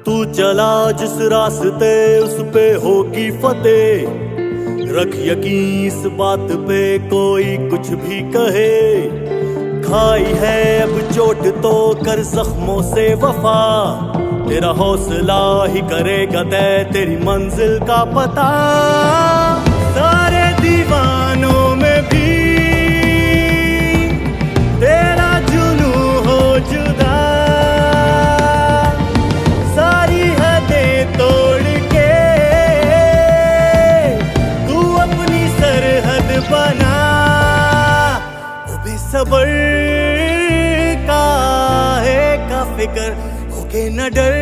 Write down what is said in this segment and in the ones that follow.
तू चला जिस रास्ते उस पे होगी फतेह, रख यकीन इस बात पे कोई कुछ भी कहे। खाई है अब चोट तो कर जख्मों से वफा, तेरा हौसला ही करेगा तय तेरी मंजिल का पता। सारे दीवानों में भी तेरा जुनू हो जुदा, सारी हदें तोड़ के तू अपनी सरहद बना। वो बेसब्र का फिक्र होके न डर,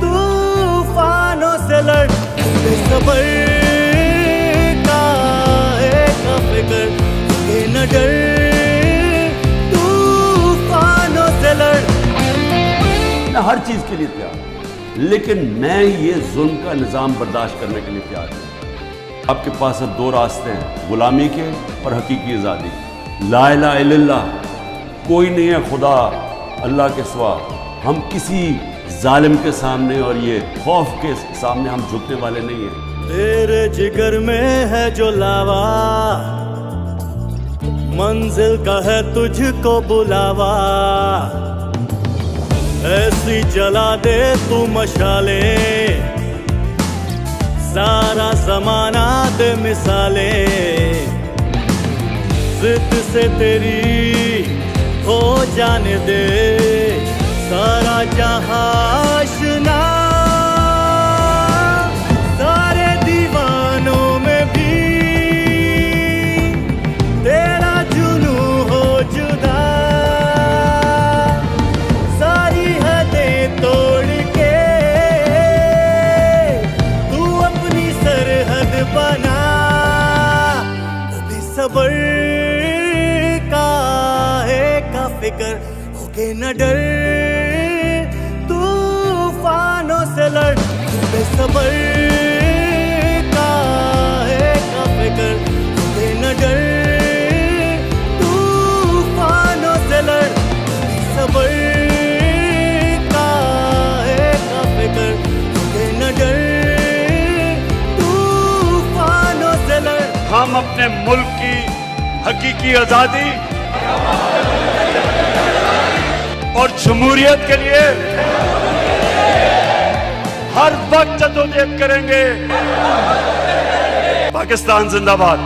तूफानों से लड़। बेसब्र का फिक्र होके न डर, तूफानों से लड़। मैं हर चीज के लिए तैयार हूं, लेकिन मैं ये जुल्म का निजाम बर्दाश्त करने के लिए तैयार हूं। आपके पास अब दो रास्ते हैं, गुलामी के और हकीकी आजादी। ला इलाहा इल्लल्लाह, कोई नहीं है खुदा अल्लाह के सिवा। हम किसी जालिम के सामने और ये खौफ के सामने हम झुकने वाले नहीं हैं। तेरे जिगर में है जो लावा, मंजिल का है तुझको बुलावा। ऐसी जला दे तू मशाले, सारा जमाना दे मिसाले। जिद से तेरी हो जाने दे सारा जहां आशना। सारे दीवानों में भी तेरा जुनू हो जुदा, सारी हदें तोड़ के तू अपनी सरहद बना। वो बेसब्र का फिक्र होके न डर, तूफानों से लड़। बेसब्र का फिक्र होके न डर, तूफानों से लड़। बेसब्र का फिक्र होके न डर, तूफानों से लड़। हम अपने मुल्क की हकीकी आजादी और जमहूरियत के लिए हर वक्त जद्दोजहद करेंगे। पाकिस्तान जिंदाबाद।